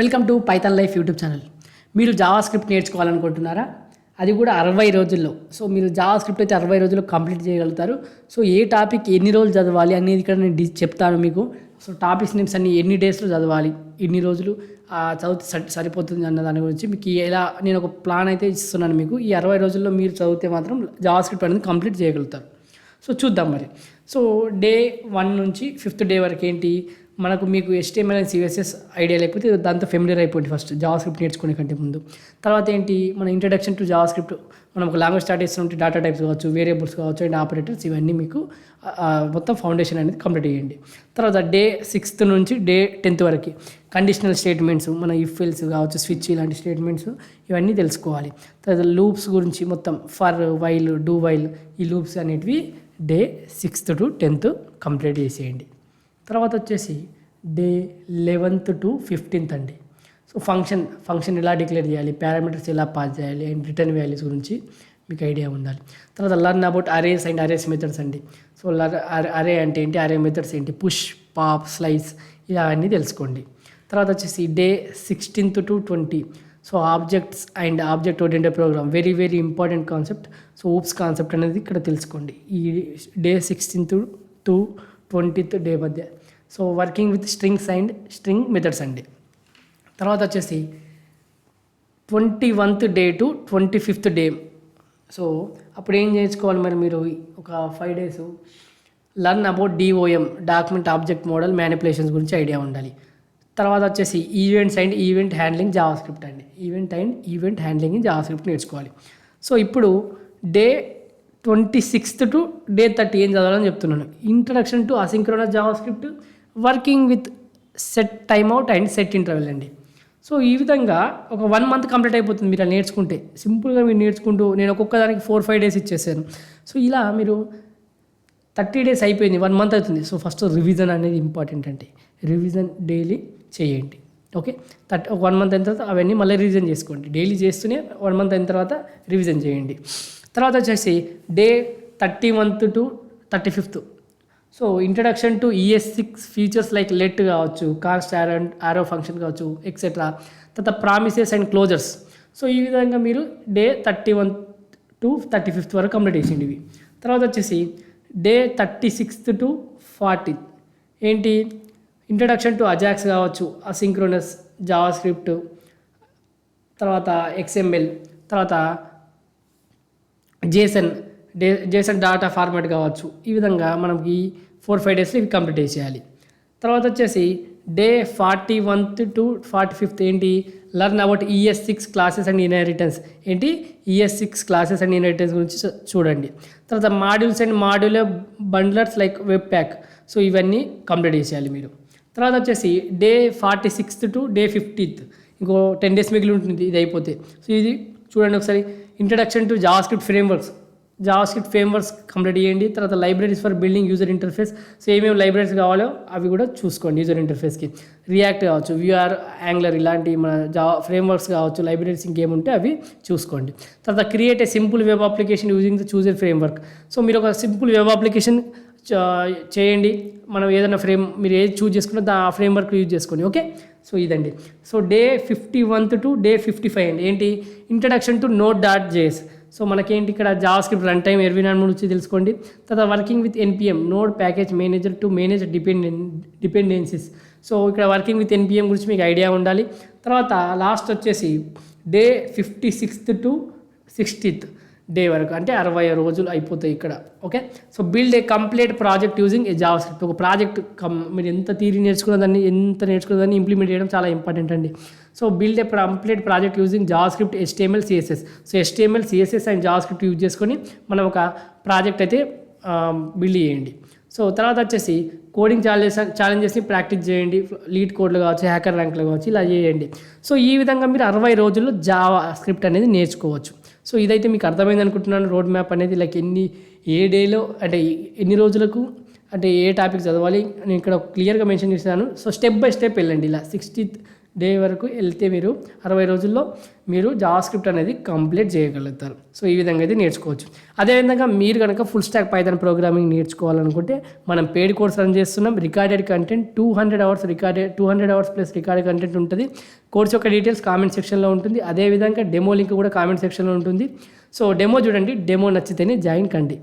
Welcome to Python life YouTube channel. మీరు Java script నేర్చుకోవాలనుకుంటున్నారా? అది కూడా 60 రోజుల్లో. సో మీరు జావా స్క్రిప్ట్ అయితే 60 రోజుల్లో కంప్లీట్ చేయగలుగుతారు. సో ఏ టాపిక్ ఎన్ని రోజులు చదవాలి అనేది ఇక్కడ నేను చెప్తాను మీకు. సో టాపిక్స్ నేమ్స్ అన్ని ఎన్ని డేస్లో చదవాలి, ఎన్ని రోజులు చదివితే సరిపోతుంది అన్న దాని గురించి మీకు ఎలా నేను ఒక ప్లాన్ అయితే ఇస్తున్నాను మీకు. ఈ 60 రోజుల్లో మీరు చదివితే మాత్రం జావా స్క్రిప్ట్ అనేది కంప్లీట్ చేయగలుగుతారు. సో చూద్దాం మరి. సో డే 1 నుంచి 5th డే వరకు ఏంటి మనకు మీకు HTML అండ్ CSS ఐడియా లేకపోతే దాంతో ఫెమిలియర్ అయిపోయింది ఫస్ట్ జావా స్క్రిప్ట్ నేర్చుకునే కంటే ముందు. తర్వాత ఏంటి మన ఇంట్రడక్షన్ టు జావా స్క్రిప్ట్, మనం ఒక లాంగ్వేజ్ స్టార్ట్ చేస్తుంటే డేటా టైప్స్ కావచ్చు, వేరియబుల్స్ కావచ్చు అండ్ ఆపరేటర్స్ ఇవన్నీ మీకు మొత్తం ఫౌండేషన్ అనేది కంప్లీట్ చేయండి. తర్వాత డే 6th నుంచి డే 10th వరకు కండిషనల్ స్టేట్మెంట్స్, మన ఇఫ్ ఎల్స్ కావచ్చు, స్విచ్ ఇలాంటి స్టేట్మెంట్స్ ఇవన్నీ తెలుసుకోవాలి. తర్వాత లూప్స్ గురించి మొత్తం ఫర్, వైల్, డూ వైల్ ఈ లూప్స్ అనేటివి day 6th to 10th complete చేసేయండి. తర్వాత వచ్చేసి డే 11th to 15th అండి. సో ఫంక్షన్ ఎలా డిక్లేర్ చేయాలి, పారామీటర్స్ ఎలా పాస్ చేయాలి అండ్ రిటర్న్ వాల్యూస్ గురించి మీకు ఐడియా ఉండాలి. తర్వాత learn about arrays and arrays methods అండి. సో అరే అంటే ఏంటి, అరే మెథడ్స్ ఏంటి, పుష్, పాప్, స్లైస్ ఇలా అన్నీ తెలుసుకోండి. తర్వాత వచ్చేసి day 16th to 20 so objects and object oriented program very very important concept. So OOPS concept అనేది ఇక్కడ తెలుసుకోండి ఈ day 16th to 20th day మధ్య. So working with strings and string methods అండి. తర్వాత వచ్చేసి 21th day to 25th day. So అప్పుడు ఏం నేర్చుకోవాలి మరి మీరు ఒక 5 days learn about DOM, document object model manipulations గురించి ఐడియా ఉండాలి. తర్వాత వచ్చేసి events and event handling Java script అండి. ఈవెంట్ హ్యాండ్లింగ్ జావా స్క్రిప్ట్ నేర్చుకోవాలి. సో ఇప్పుడు డే 26th to డే 30 ఏం చదవాలని చెప్తున్నాను. Introduction to asynchronous Java script, working with set time out and set interval అండి. సో ఈ విధంగా ఒక 1 month కంప్లీట్ అయిపోతుంది మీరు అలా నేర్చుకుంటే. సింపుల్గా మీరు నేర్చుకుంటూ నేను ఒక్కొక్క దానికి 4-5 days ఇచ్చేసాను. సో ఇలా మీరు 30 days అయిపోయింది, 1 month అవుతుంది. సో ఫస్ట్ రివిజన్ అనేది ఇంపార్టెంట్ అండి. రివిజన్ డైలీ చేయండి. ఓకే, 1 month అయిన తర్వాత అవన్నీ మళ్ళీ రివిజన్ చేసుకోండి. డైలీ చేస్తూనే 1 month అయిన తర్వాత రివిజన్ చేయండి. తర్వాత వచ్చేసి day 31th to 35th so introduction to ES6 features like let కావచ్చు, కాన్స్ట్ ఆరో ఫంక్షన్ కావచ్చు ఎక్సెట్రా. తర్వాత ప్రామిసెస్ అండ్ క్లోజర్స్. సో ఈ విధంగా మీరు డే 31 to 35th వరకు కంప్లీట్ చేసిండి ఇవి. తర్వాత వచ్చేసి డే 36th to 40 ఏంటి ఇంట్రడక్షన్ టు అజాక్స్ కావచ్చు, అసింక్రోనస్ జావా స్క్రిప్ట్, తర్వాత XML, తర్వాత జేసన్ డాటా ఫార్మాట్ కావచ్చు. ఈ విధంగా మనకి 4-5 daysలో ఇవి కంప్లీట్ చేసేయాలి. తర్వాత వచ్చేసి డే 41th to 45th ఏంటి learn about ES6 classes and inheritance. ఏంటి ES6 క్లాసెస్ అండ్ ఇన్హెరిటెన్స్ గురించి చూడండి. తర్వాత modules and modular bundlers like webpack. So ఇవన్నీ కంప్లీట్ చేసేయాలి మీరు. తర్వాత వచ్చేసి day 46th to day 50th ఇంకో 10 days మిగిలి ఉంటుంది ఇది అయిపోతే. సో ఇది చూడండి ఒకసారి. Introduction to JavaScript frameworks complete చేయండి. తర్వాత libraries for building user interface. So ఏమేమి లైబ్రరీస్ కావాలో అవి కూడా చూసుకోండి యూజర్ ఇంటర్ఫేస్కి. రియాక్ట్ కావచ్చు, VR, యాంగులర్ ఇలాంటి మన జావా ఫ్రేమ్వర్క్స్ కావచ్చు, లైబ్రరీస్ ఇంకేముంటే అవి చూసుకోండి. తర్వాత create a simple web application using the chosen framework. So మీరు ఒక సింపుల్ వెబ్ అప్లికేషన్ చేయండి. మనం ఏదైనా మీరు ఏది చూజ్ చేసుకున్నా ఆ ఫ్రేమ్వర్క్ యూజ్ చేసుకోండి. ఓకే, సో ఇదండి. So day 51th to day 55 అండి ఏంటి ఇంట్రడక్షన్ టు Node.js. సో మనకేంటి ఇక్కడ జావా స్క్రిప్ట్ రన్ టైం 24 నుంచి తెలుసుకోండి. తర్వాత working with NPM, node package manager to manage dependencies. So ఇక్కడ వర్కింగ్ విత్ NPM గురించి మీకు ఐడియా ఉండాలి. తర్వాత లాస్ట్ వచ్చేసి day 56th to 60th day వరకు అంటే 60 రోజులు అయిపోతాయి ఇక్కడ. Okay, so build a complete project using a Java script. ఒక ప్రాజెక్ట్ మీరు ఎంత థియరీ నేర్చుకున్నదాన్ని ఇంప్లిమెంట్ చేయడం చాలా ఇంపార్టెంట్ అండి. So build a complete project using Java script, HTML, CSS. So HTML, CSS and Java script use చేసుకొని మనం ఒక project అయితే బిల్డ్ చేయండి. సో తర్వాత వచ్చేసి కోడింగ్ ఛాలెంజెస్ని ప్రాక్టీస్ చేయండి. లీడ్ కోడ్లు కావచ్చు, హ్యాకర్ ర్యాంక్లు కావచ్చు, ఇలా చేయండి. సో ఈ విధంగా మీరు 60 రోజుల్లో జావా స్క్రిప్ట్ అనేది నేర్చుకోవచ్చు. సో ఇదైతే మీకు అర్థమైంది అనుకుంటున్నాను. రోడ్ మ్యాప్ అనేది లైక్ ఏ డేలో అంటే ఎన్ని రోజులకు అంటే ఏ టాపిక్ చదవాలి నేను ఇక్కడ క్లియర్గా మెన్షన్ చేశాను. సో స్టెప్ బై స్టెప్ వెళ్ళండి. ఇలా 60th డే వరకు వెళ్తే మీరు 60 రోజుల్లో మీరు జావాస్క్రిప్ట్ అనేది కంప్లీట్ చేయగలుగుతారు. సో ఈ విధంగా అయితే నేర్చుకోవచ్చు. అదేవిధంగా మీరు కనుక ఫుల్ స్టాక్ పైథాన్ ప్రోగ్రామింగ్ నేర్చుకోవాలనుకుంటే మనం పెయిడ్ కోర్స్ రన్ చేస్తున్నాం. Recorded content 200 hours plus recorded content ఉంటుంది. కోర్స్ యొక్క డీటెయిల్స్ కామెంట్ సెక్షన్లో ఉంటుంది. అదేవిధంగా డెమో లింక్ కూడా కామెంట్ సెక్షన్లో ఉంటుంది. సో డెమో చూడండి, డెమో నచ్చితేనే జాయిన్ కండి.